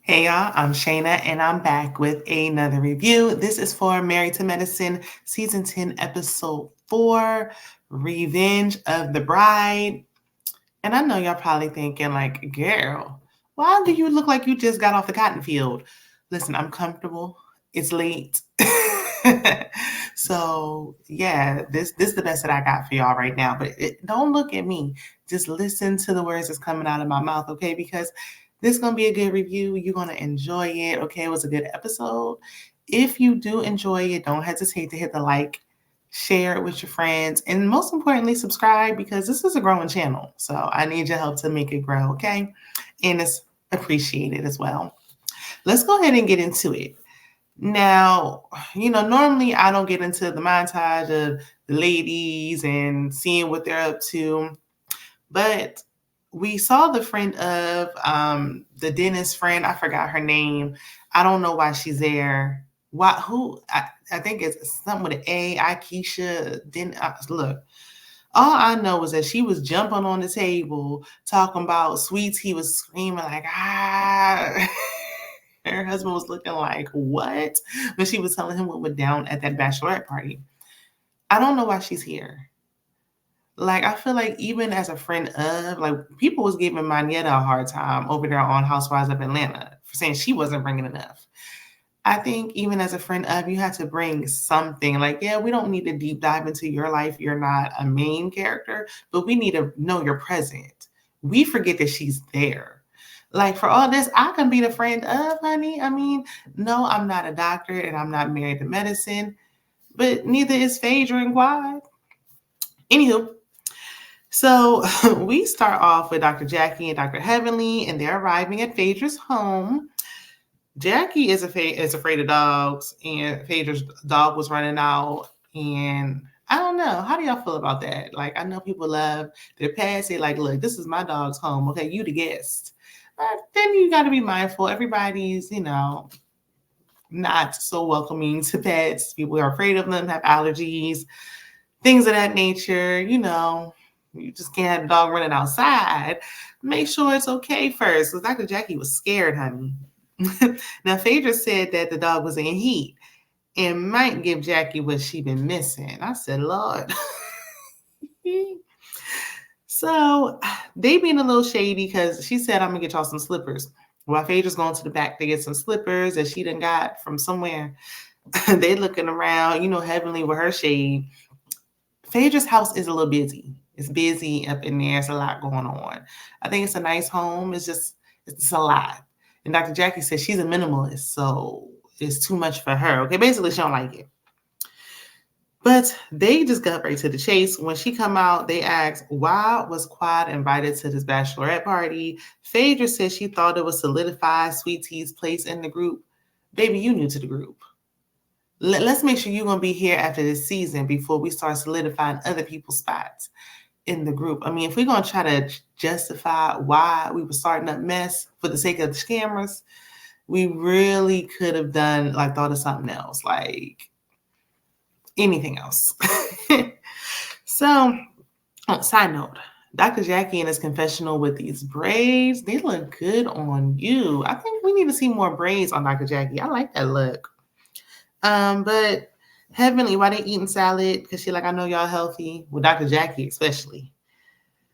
Hey y'all, I'm Shayna and I'm back with another review. This is for Married to Medicine, Season 10, Episode 4, Revenge of the Bride. And I know y'all probably thinking, like, girl, why do you look like you just got off the cotton field? Listen, I'm comfortable. It's late. So yeah, this is the best that I got for y'all right now. But don't look at me. Just listen to the words that's coming out of my mouth, okay? Because this is gonna be a good review. You're gonna enjoy it. Okay, it was a good episode. If you do enjoy it, don't hesitate to hit the like, share it with your friends, and most importantly, subscribe because this is a growing channel. So I need your help to make it grow, okay? And it's appreciated as well. Let's go ahead and get into it. Now, normally I don't get into the montage of the ladies and seeing what they're up to, but we saw the friend of the dentist friend. I forgot her name. I don't know why she's there. Why? Who? I think it's something with an A. Keisha. Look. All I know is that she was jumping on the table talking about sweets. He was screaming like ah. Her husband was looking like, what? When she was telling him what went down at that bachelorette party. I don't know why she's here. Like, I feel like even as a friend of, like, people was giving Manietta a hard time over there on Housewives of Atlanta for saying she wasn't bringing enough. I think even as a friend of, you have to bring something. Like, yeah, we don't need to deep dive into your life. You're not a main character, but we need to know you're present. We forget that she's there. Like, for all this, I can be the friend of, honey. I mean, no, I'm not a doctor and I'm not married to medicine, but neither is Phaedra and Quad. Anywho, so we start off with Dr. Jackie and Dr. Heavenly, and they're arriving at Phaedra's home. Jackie is afraid of dogs, and Phaedra's dog was running out. And I don't know. How do y'all feel about that? Like, I know people love their pets. They like, look, this is my dog's home. Okay, you the guest. But then you got to be mindful. Everybody's, not so welcoming to pets. People are afraid of them, have allergies, things of that nature. You just can't have a dog running outside. Make sure it's okay first. Because Dr. Jackie was scared, honey. Now, Phaedra said that the dog was in heat and might give Jackie what she been missing. I said, Lord. So they being a little shady because she said, I'm going to get y'all some slippers. While Phaedra's going to the back to get some slippers that she done got from somewhere. They looking around, Heavenly with her shade. Phaedra's house is a little busy. It's busy up in there. It's a lot going on. I think it's a nice home. It's a lot. And Dr. Jackie says she's a minimalist, so it's too much for her. Okay, basically she don't like it. But they just got right to the chase. When she come out, they asked, why was Quad invited to this bachelorette party? Phaedra said she thought it would solidify Sweet Tea's place in the group. Baby, you new to the group. Let's make sure you're going to be here after this season before we start solidifying other people's spots in the group. I mean, if we're going to try to justify why we were starting a mess for the sake of the cameras, we really could have done, like, thought of something else, like anything else. So, side note, Dr. Jackie in his confessional with these braids, they look good on you. I think we need to see more braids on Dr. Jackie. I like that look. But Heavenly, why they eating salad? Because she like, I know y'all healthy. With Dr. Jackie especially.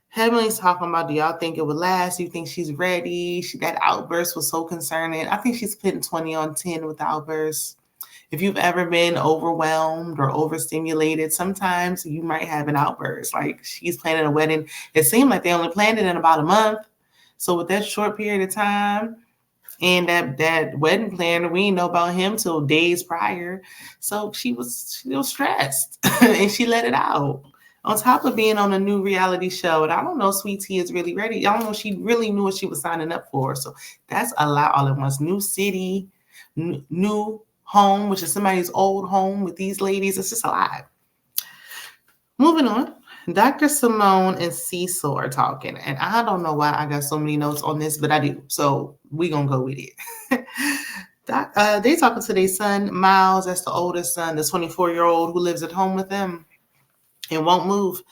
Heavenly's talking about, do y'all think it would last? Do you think she's ready? That outburst was so concerning. I think she's putting 20 on 10 with the outburst. If you've ever been overwhelmed or overstimulated, sometimes you might have an outburst. Like, she's planning a wedding. It seemed like they only planned it in about a month. So with that short period of time, and that wedding planner, we didn't know about him till days prior. So she was stressed and she let it out. On top of being on a new reality show, and I don't know if Sweet Tea is really ready. I don't know if she really knew what she was signing up for. So that's a lot all at once. New city, new home, which is somebody's old home with these ladies. It's just a lot. Moving on. Dr. Simone and Cecil are talking, and I don't know why I got so many notes on this, but I do. So we're going to go with it. They talking to their son, Miles. That's the oldest son, the 24-year-old who lives at home with them and won't move.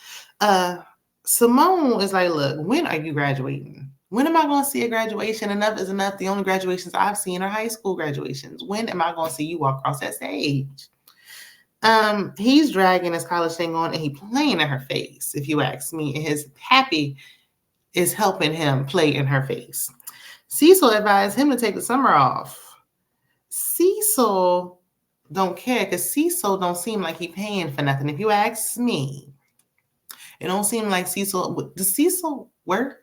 Simone is like, look, when are you graduating? When am I going to see a graduation? Enough is enough. The only graduations I've seen are high school graduations. When am I going to see you walk across that stage? He's dragging his college thing on and he playing in her face, if you ask me. And his happy is helping him play in her face. Cecil advised him to take the summer off. Cecil don't care because Cecil don't seem like he paying for nothing. If you ask me, it don't seem like Cecil. Does Cecil work?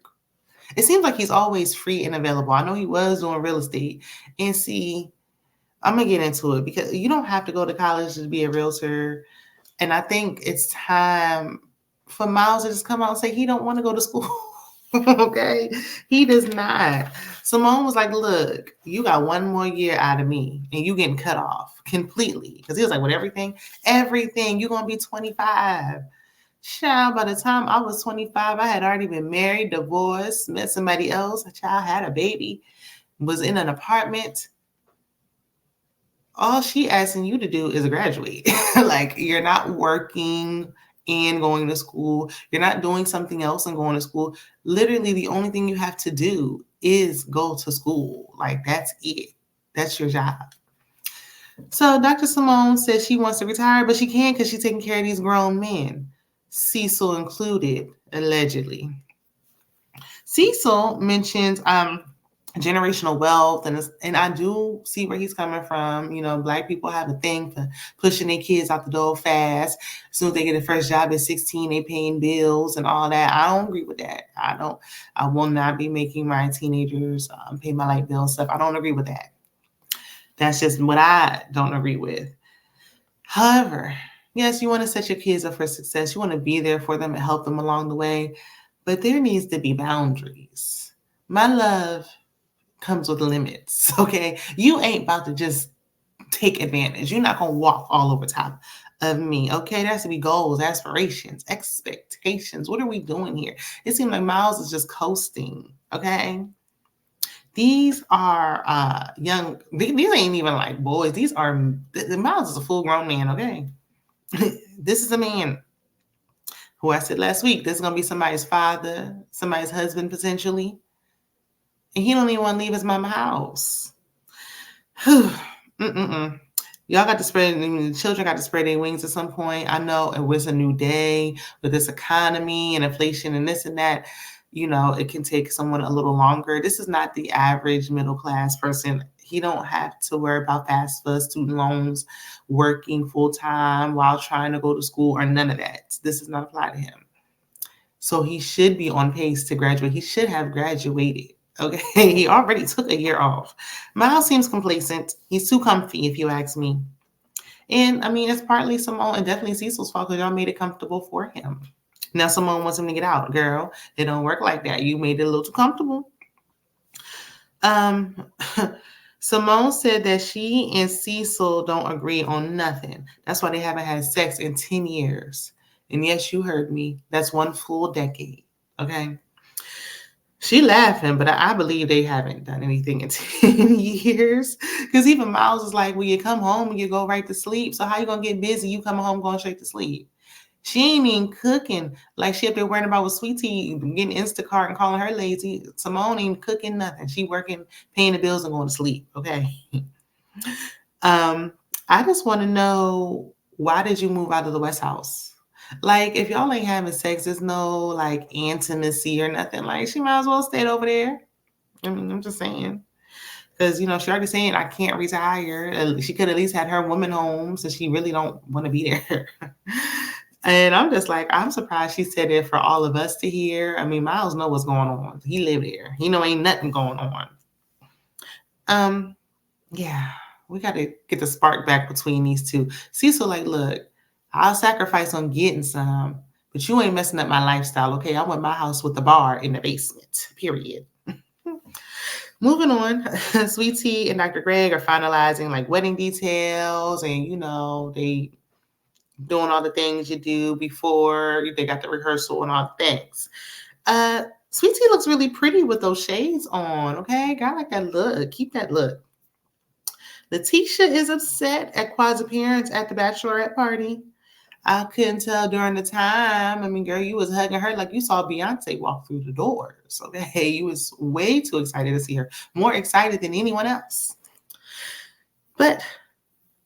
It seems like he's always free and available. I know he was doing real estate. And see, I'm going to get into it because you don't have to go to college to be a realtor. And I think it's time for Miles to just come out and say he don't want to go to school. Okay? He does not. Simone was like, look, you got one more year out of me and you getting cut off completely. Because he was like, with everything, you're going to be 25. Child, by the time I was 25, I had already been married, divorced, met somebody else. A child had a baby, was in an apartment. All she asking you to do is graduate. Like, you're not working and going to school. You're not doing something else and going to school. Literally, the only thing you have to do is go to school. Like, that's it. That's your job. So Dr. Simone says she wants to retire, but she can't because she's taking care of these grown men. Cecil included, allegedly. Cecil mentions generational wealth, and I do see where he's coming from. You know, Black people have a thing for pushing their kids out the door fast. As soon as they get their first job at 16, they paying bills and all that. I don't agree with that. I will not be making my teenagers pay my light bill and stuff. I don't agree with that. That's just what I don't agree with. However, yes, you want to set your kids up for success. You want to be there for them and help them along the way. But there needs to be boundaries. My love comes with limits, okay? You ain't about to just take advantage. You're not going to walk all over top of me, okay? There has to be goals, aspirations, expectations. What are we doing here? It seems like Miles is just coasting, okay? These are young. These ain't even like boys. These are, Miles is a full-grown man, okay? This is a man who I said last week, this is going to be somebody's father, somebody's husband potentially. And he don't even want to leave his mama house. Y'all got to spread, the children got to spread their wings at some point. I know it was a new day with this economy and inflation and this and that. You know, it can take someone a little longer. This is not the average middle class person. He don't have to worry about FAFSA, student loans, working full time while trying to go to school or none of that. This does not apply to him. So he should be on pace to graduate. He should have graduated. Okay, he already took a year off. Miles seems complacent. He's too comfy, if you ask me. And I mean, it's partly Simone and definitely Cecil's fault because y'all made it comfortable for him. Now Simone wants him to get out. Girl, it don't work like that. You made it a little too comfortable. Simone said that she and Cecil don't agree on nothing. That's why they haven't had sex in 10 years. And yes, you heard me. That's one full decade. Okay. She laughing, but I believe they haven't done anything in 10 years. Because even Miles is like, when you come home and you go right to sleep. So how you going to get busy? You come home going straight to sleep. She ain't even cooking. Like she up there worrying about with Sweet Tea, getting Instacart and calling her lazy. Simone ain't cooking nothing. She working, paying the bills and going to sleep. Okay. I just want to know, why did you move out of the West House? Like, if y'all ain't having sex, there's no like intimacy or nothing. Like, she might as well stay over there. I mean, I'm just saying. Because, you know, she already saying I can't retire. She could at least had her woman home, so she really don't want to be there. And I'm just like, I'm surprised she said it for all of us to hear. I mean, Miles know what's going on. He live there. He know ain't nothing going on. Yeah, we got to get the spark back between these two. Cecil like, look, I'll sacrifice on getting some, but you ain't messing up my lifestyle, okay? I want my house with the bar in the basement, period. Moving on, Sweet Tea and Dr. Greg are finalizing like wedding details, and you know, they doing all the things you do before they got the rehearsal and all the things. Sweet Tea looks really pretty with those shades on, okay? Got like that look. Keep that look. Letitia is upset at Quad's appearance at the bachelorette party. I couldn't tell during the time. I mean, girl, you was hugging her like you saw Beyonce walk through the doors. Okay, you was way too excited to see her, more excited than anyone else. But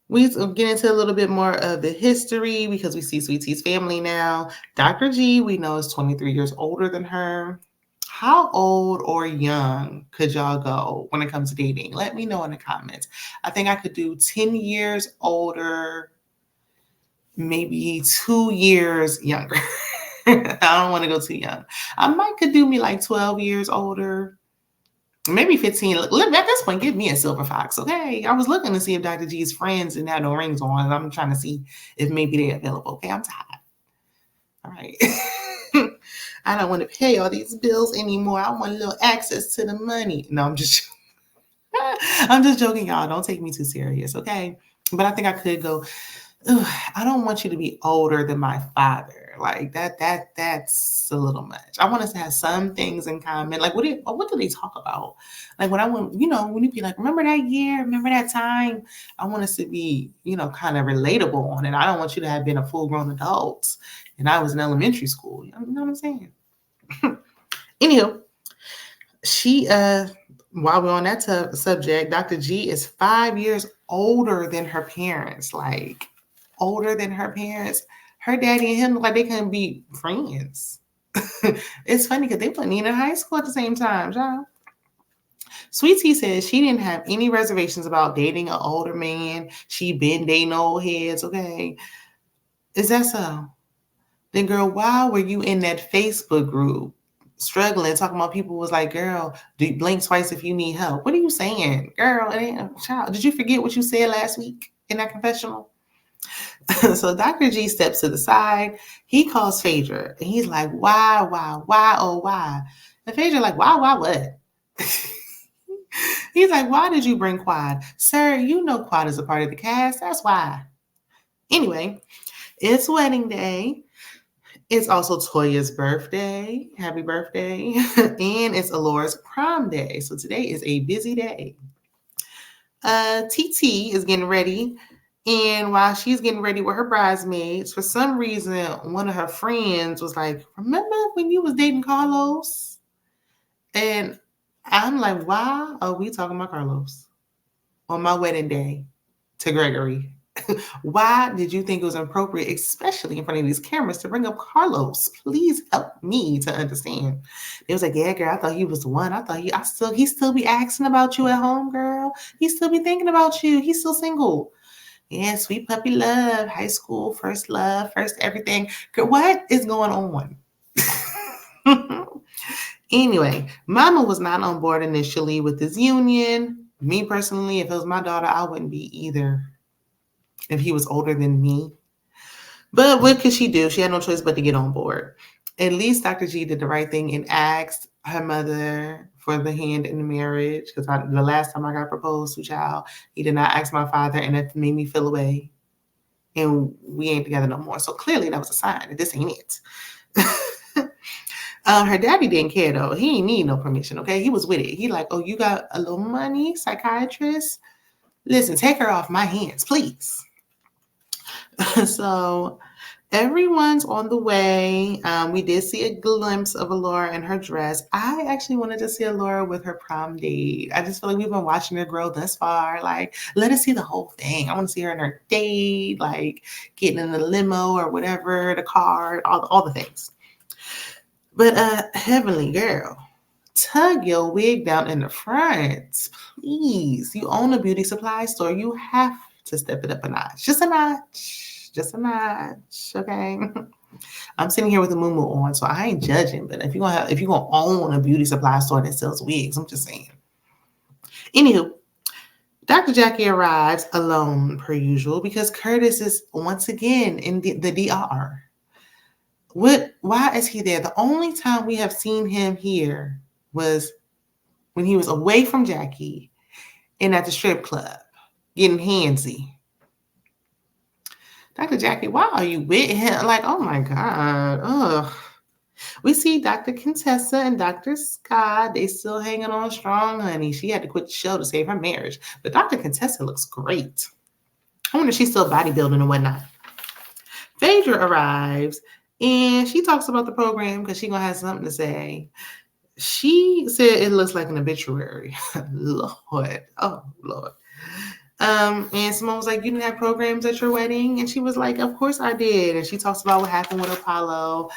we get into a little bit more of the history because we see Sweet Tea's family now. Dr. G, we know, is 23 years older than her. How old or young could y'all go when it comes to dating? Let me know in the comments. I think I could do 10 years older, maybe 2 years younger. I don't want to go too young. I might could do me like 12 years older, maybe 15. Look, at this point, give me a silver fox, okay? I was looking to see if Dr. G's friends didn't have no rings on, and I'm trying to see if maybe they're available. Okay, I'm tired. All right. I don't want to pay all these bills anymore. I want a little access to the money. No, I'm just joking, y'all. Don't take me too serious, okay? But I think I could go. I don't want you to be older than my father. Like that's a little much. I want us to have some things in common. Like what do they talk about? Like when I want, when you be like, remember that year, remember that time? I want us to be, kind of relatable on it. I don't want you to have been a full-grown adult and I was in elementary school. You know what I'm saying? Anywho, she while we're on that subject, Dr. G is 5 years older than her parents. Like older than her parents. Her daddy and him look like they couldn't be friends. It's funny because they wasn't even in high school at the same time, y'all. Sweet Tea says she didn't have any reservations about dating an older man. She been dating old heads, okay? Is that so? Then, girl, why were you in that Facebook group struggling, talking about people was like, girl, do blink twice if you need help? What are you saying? Girl, child, did you forget what you said last week in that confessional? So Dr. G steps to the side. He calls Phaedra, and he's like, why, oh, why? And Phaedra like, why, what? He's like, why did you bring Quad? Sir, you know Quad is a part of the cast. That's why. Anyway, it's wedding day. It's also Toya's birthday. Happy birthday. And it's Alora's prom day. So today is a busy day. TT is getting ready. And while she's getting ready with her bridesmaids, for some reason, one of her friends was like, remember when you was dating Carlos? And I'm like, why are we talking about Carlos on my wedding day to Gregory? Why did you think it was appropriate, especially in front of these cameras, to bring up Carlos? Please help me to understand. It was like, yeah, girl, I thought he was the one. I thought he still be asking about you at home, girl. He still be thinking about you. He's still single. Yeah, sweet puppy love, high school, first love, first everything. Girl, what is going on? Anyway, Mama was not on board initially with this union. Me personally, if it was my daughter, I wouldn't be either if he was older than me. But what could she do? She had no choice but to get on board. At least Dr. G did the right thing and asked her mother for the hand in the marriage, because the last time I got proposed to, child, he did not ask my father, and that made me feel away. And we ain't together no more. So clearly that was a sign that this ain't it. Her daddy didn't care though. He ain't need no permission, okay? He was with it. He like, oh, you got a little money, psychiatrist? Listen, take her off my hands, please. So everyone's on the way. We did see a glimpse of Alora in her dress. I actually wanted to see Alora with her prom date. I just feel like we've been watching her grow thus far. Like, let us see the whole thing. I want to see her in her date, like getting in the limo or whatever, the car, all the things. But Heavenly girl, tug your wig down in the front, please. You own a beauty supply store. You have to step it up a notch. Just a notch, okay? I'm sitting here with a muumuu on, so I ain't judging. But if you're gonna own a beauty supply store that sells wigs, I'm just saying. Anywho, Dr. Jackie arrives alone per usual because Curtis is once again in the DR. Why is he there? The only time we have seen him here was when he was away from Jackie and at the strip club getting handsy. Dr. Jackie, why are you with him? Like, oh my God. Ugh. We see Dr. Contessa and Dr. Scott. They still hanging on strong, honey. She had to quit the show to save her marriage. But Dr. Contessa looks great. I wonder if she's still bodybuilding and whatnot. Phaedra arrives and she talks about the program because she's going to have something to say. She said it looks like an obituary. Lord. Oh, Lord. And Simone was like, you didn't have programs at your wedding? And she was like, of course I did. And she talks about what happened with Apollo.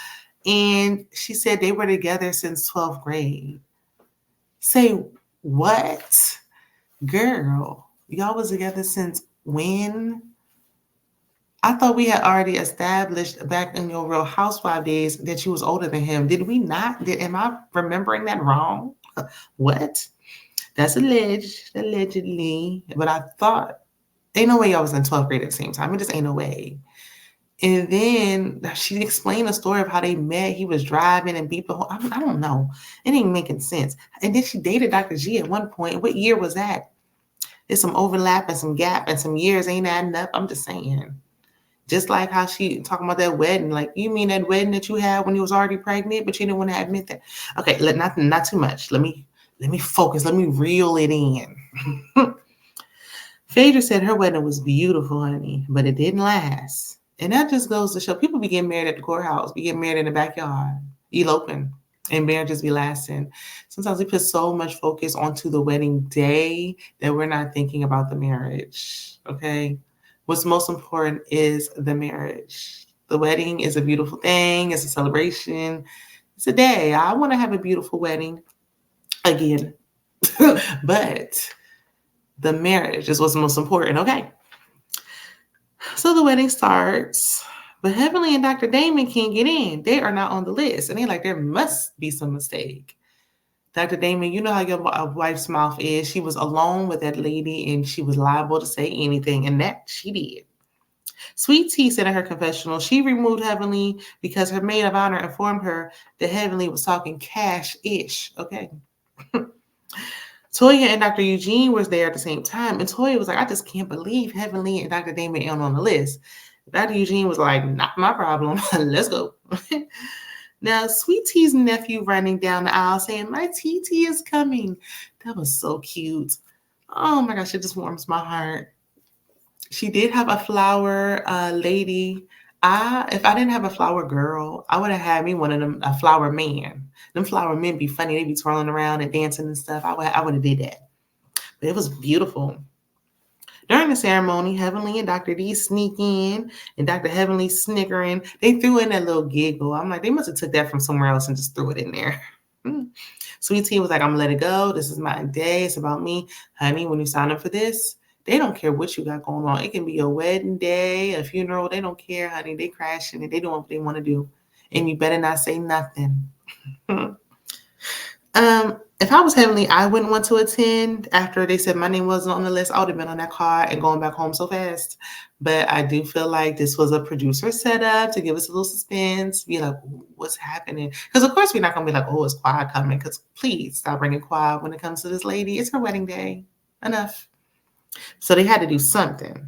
And she said they were together since 12th grade. Say what? Girl, y'all was together since when? I thought we had already established back in your Real Housewife days that you was older than him. Did we not? Am I remembering that wrong? What? That's allegedly. But I thought, ain't no way y'all was in 12th grade at the same time. It just ain't no way. And then she explained the story of how they met. He was driving and beat the whole. I don't know. It ain't making sense. And then she dated Dr. G at one point. What year was that? There's some overlap and some gap and some years ain't adding up. I'm just saying. Just like how she talking about that wedding. Like, you mean that wedding that you had when you was already pregnant, but you didn't want to admit that? Okay, not too much. Let me focus. Let me reel it in. Phaedra said her wedding was beautiful, honey, but it didn't last. And that just goes to show people be getting married at the courthouse, be getting married in the backyard, eloping, and marriages be lasting. Sometimes we put so much focus onto the wedding day that we're not thinking about the marriage, okay? What's most important is the marriage. The wedding is a beautiful thing. It's a celebration. It's a day. I want to have a beautiful wedding again. But the marriage is what's most important, okay? So the wedding starts, but Heavenly and Dr. Damon can't get in. They are not on the list. And they're like, there must be some mistake. Dr. Damon, you know how your wife's mouth is. She was alone with that lady and she was liable to say anything. And that she did. Sweet Tea said in her confessional, she removed Heavenly because her maid of honor informed her that Heavenly was talking cash-ish. Okay. Toya and Dr. Eugene was there at the same time. And Toya was like, I just can't believe Heavenly and Dr. Damon aren't on the list. Dr. Eugene was like, not my problem. Let's go. Now, Sweet Tea's nephew running down the aisle saying, my TT is coming. That was so cute. Oh my gosh, it just warms my heart. She did have a flower lady. If I didn't have a flower girl, I would have had me one of them, a flower man. Them flower men be funny. They be twirling around and dancing and stuff. I would have did that. But it was beautiful. During the ceremony, Heavenly and Dr. D sneak in, and Dr. Heavenly snickering. They threw in that little giggle. I'm like, they must have took that from somewhere else and just threw it in there. Sweet Tea was like, I'm gonna let it go. This is my day. It's about me. Honey, when you sign up for this, they don't care what you got going on. It can be a wedding day, a funeral. They don't care, honey. They crashing and they doing what they want to do. And you better not say nothing. If I was Heavenly, I wouldn't want to attend after they said my name wasn't on the list. I would have been on that car and going back home so fast. But I do feel like this was a producer setup to give us a little suspense, be like, what's happening? Because of course we're not going to be like, oh, it's Quad coming. Because please stop bringing Quad when it comes to this lady. It's her wedding day. Enough. So they had to do something.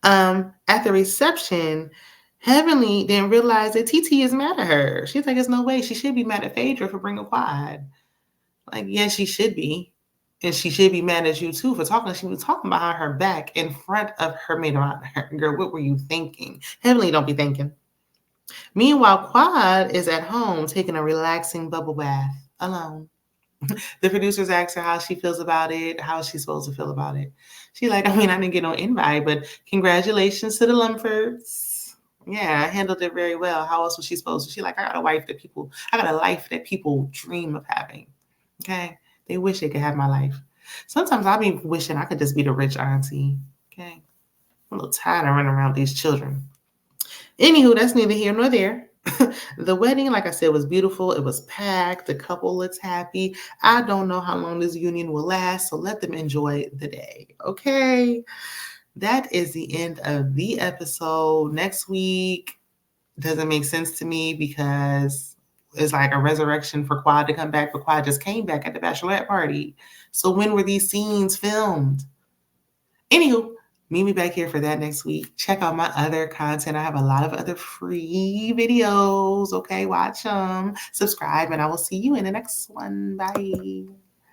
At the reception, Heavenly didn't realize that TT is mad at her. She's like, there's no way. She should be mad at Phaedra for bringing Quad. Like, yes, she should be. And she should be mad at you, too, for talking. She was talking behind her back in front of her maid of honor. Girl, what were you thinking? Heavenly don't be thinking. Meanwhile, Quad is at home taking a relaxing bubble bath alone. The producers asked her how she feels about it, how she's supposed to feel about it. She's like, I didn't get no invite, but congratulations to the Lumfords. Yeah, I handled it very well. How else was she supposed to? She's like, I got a life that people dream of having. Okay. They wish they could have my life. Sometimes I be wishing I could just be the rich auntie. Okay. I'm a little tired of running around with these children. Anywho, that's neither here nor there. The wedding, like I said, was beautiful. It was packed. The couple looks happy. I don't know how long this union will last, so let them enjoy the day. Okay. That is the end of the episode. Next week doesn't make sense to me because it's like a resurrection for Quad to come back, but Quad just came back at the bachelorette party. So when were these scenes filmed? Anywho, meet me back here for that next week. Check out my other content. I have a lot of other free videos. Okay, watch them. Subscribe, and I will see you in the next one. Bye.